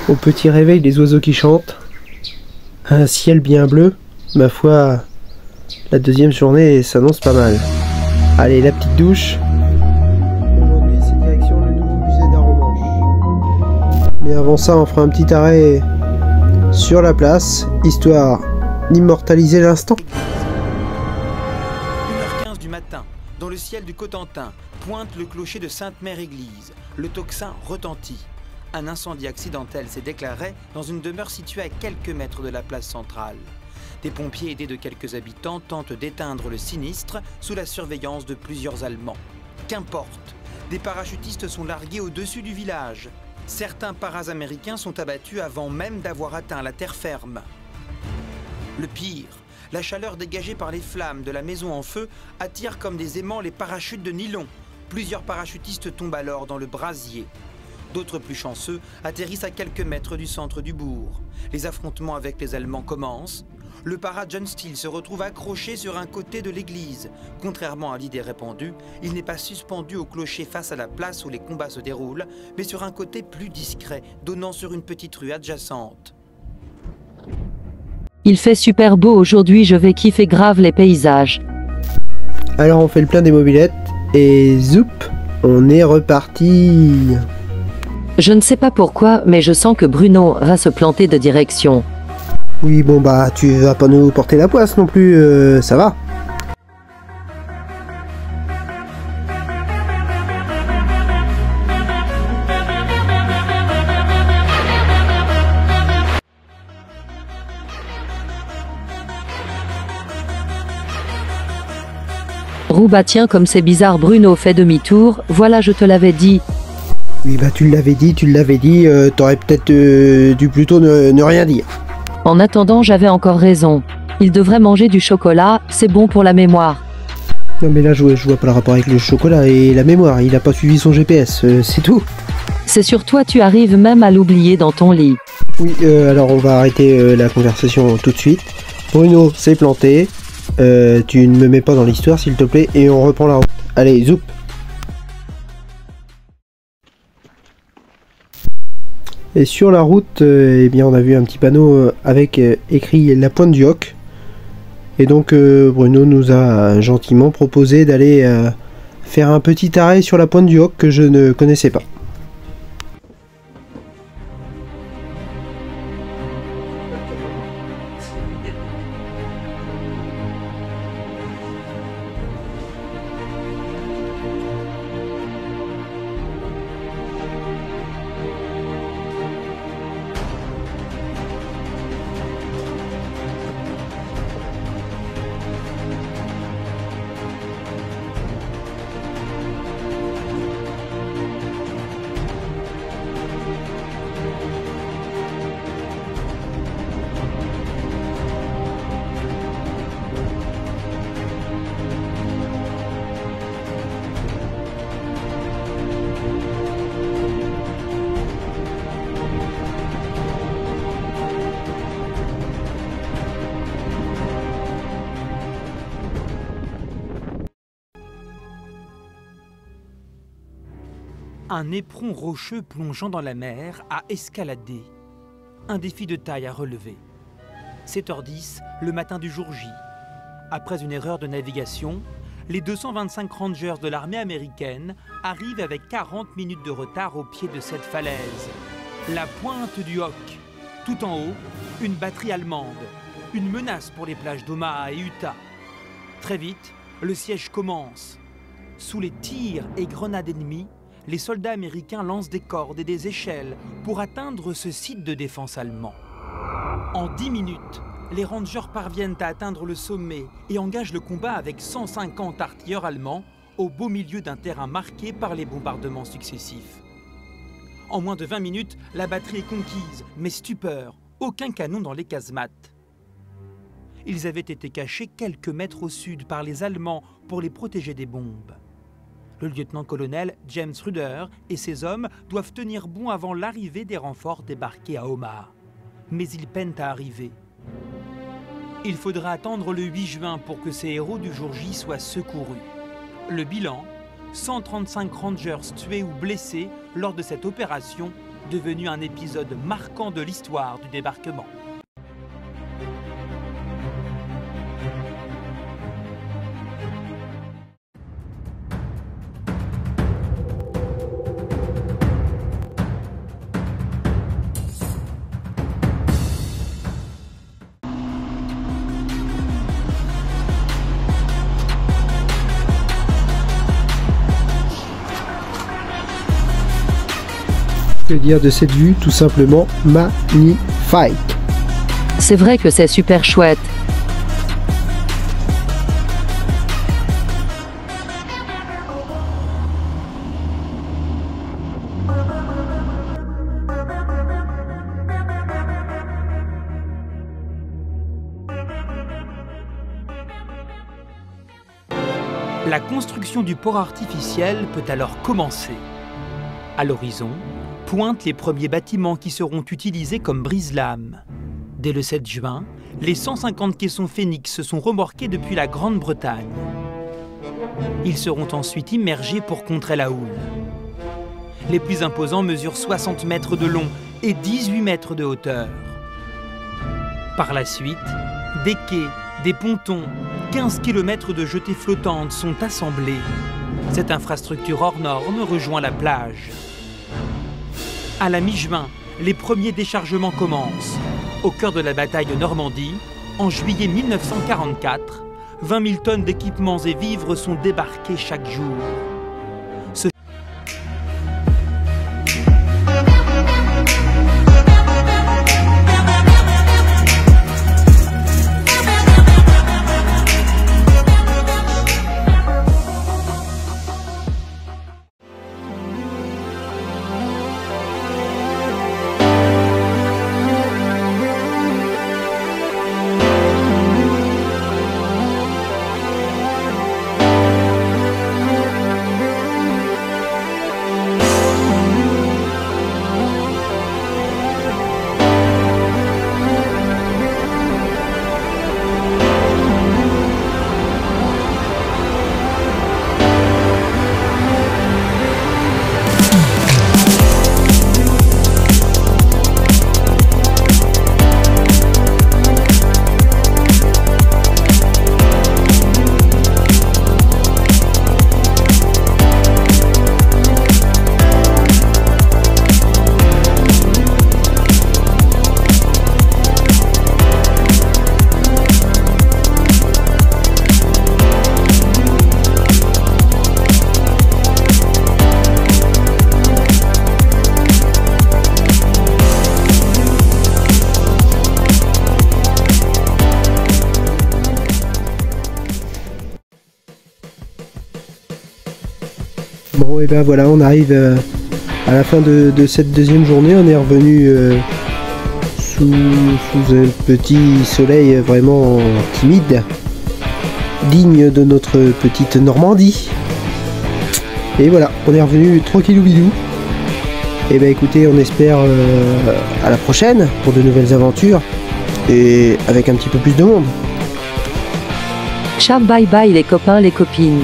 Au petit réveil des oiseaux qui chantent, un ciel bien bleu, ma foi, la deuxième journée s'annonce pas mal. Allez, la petite douche. Aujourd'hui, c'est direction le nouveau musée d'art romanche. Mais avant ça, on fera un petit arrêt sur la place, histoire d'immortaliser l'instant. 1h15 du matin, dans le ciel du Cotentin, pointe le clocher de Sainte-Mère-Église. Le tocsin retentit. Un incendie accidentel s'est déclaré dans une demeure située à quelques mètres de la place centrale. Des pompiers aidés de quelques habitants tentent d'éteindre le sinistre sous la surveillance de plusieurs Allemands. Qu'importe, des parachutistes sont largués au-dessus du village. Certains paras américains sont abattus avant même d'avoir atteint la terre ferme. Le pire, la chaleur dégagée par les flammes de la maison en feu attire comme des aimants les parachutes de nylon. Plusieurs parachutistes tombent alors dans le brasier. D'autres plus chanceux atterrissent à quelques mètres du centre du bourg. Les affrontements avec les Allemands commencent. Le para John Steele se retrouve accroché sur un côté de l'église. Contrairement à l'idée répandue, il n'est pas suspendu au clocher face à la place où les combats se déroulent, mais sur un côté plus discret, donnant sur une petite rue adjacente. Il fait super beau aujourd'hui, je vais kiffer grave les paysages. Alors on fait le plein des mobylettes et zoup, on est reparti. Je ne sais pas pourquoi, mais je sens que Bruno va se planter de direction. Oui, bon bah tu vas pas nous porter la poisse non plus, ça va. Rouba tiens comme c'est bizarre, Bruno fait demi-tour, voilà je te l'avais dit. Oui bah tu l'avais dit, t'aurais peut-être dû plutôt ne rien dire. En attendant j'avais encore raison. Il devrait manger du chocolat, c'est bon pour la mémoire. Non mais là je vois pas le rapport avec le chocolat et la mémoire, il a pas suivi son GPS, c'est tout. C'est sur toi, tu arrives même à l'oublier dans ton lit. Oui, alors on va arrêter la conversation tout de suite. Bruno s'est planté, tu ne me mets pas dans l'histoire s'il te plaît, et on reprend la route. Allez, zoup. Et sur la route, eh bien, on a vu un petit panneau avec écrit la pointe du Hoc. Et donc Bruno nous a gentiment proposé d'aller faire un petit arrêt sur la pointe du Hoc que je ne connaissais pas. Un éperon rocheux plongeant dans la mer à escalader. Un défi de taille à relever. 7h10, le matin du jour J. Après une erreur de navigation, les 225 Rangers de l'armée américaine arrivent avec 40 minutes de retard au pied de cette falaise. La pointe du Hoc. Tout en haut, une batterie allemande. Une menace pour les plages d'Omaha et Utah. Très vite, le siège commence. Sous les tirs et grenades ennemies, les soldats américains lancent des cordes et des échelles pour atteindre ce site de défense allemand. En 10 minutes, les Rangers parviennent à atteindre le sommet et engagent le combat avec 150 artilleurs allemands au beau milieu d'un terrain marqué par les bombardements successifs. En moins de 20 minutes, la batterie est conquise, mais stupeur, aucun canon dans les casemates. Ils avaient été cachés quelques mètres au sud par les Allemands pour les protéger des bombes. Le lieutenant-colonel James Ruder et ses hommes doivent tenir bon avant l'arrivée des renforts débarqués à Omaha. Mais ils peinent à arriver. Il faudra attendre le 8 juin pour que ces héros du jour J soient secourus. Le bilan, 135 Rangers tués ou blessés lors de cette opération devenu un épisode marquant de l'histoire du débarquement. Que dire de cette vue? Tout simplement magnifique. C'est vrai que c'est super chouette. La construction du port artificiel peut alors commencer. À l'horizon, pointent les premiers bâtiments qui seront utilisés comme brise-lames. Dès le 7 juin, les 150 caissons Phénix se sont remorqués depuis la Grande-Bretagne. Ils seront ensuite immergés pour contrer la houle. Les plus imposants mesurent 60 mètres de long et 18 mètres de hauteur. Par la suite, des quais, des pontons, 15 km de jetées flottantes sont assemblés. Cette infrastructure hors norme rejoint la plage. À la mi-juin, les premiers déchargements commencent. Au cœur de la bataille de Normandie, en juillet 1944, 20 000 tonnes d'équipements et vivres sont débarqués chaque jour. Bon et ben voilà, on arrive à la fin de cette deuxième journée. On est revenu sous un petit soleil vraiment timide, digne de notre petite Normandie. Et voilà, on est revenu tranquillou bidou. Et ben écoutez, on espère à la prochaine pour de nouvelles aventures et avec un petit peu plus de monde. Ciao, bye bye les copains, les copines.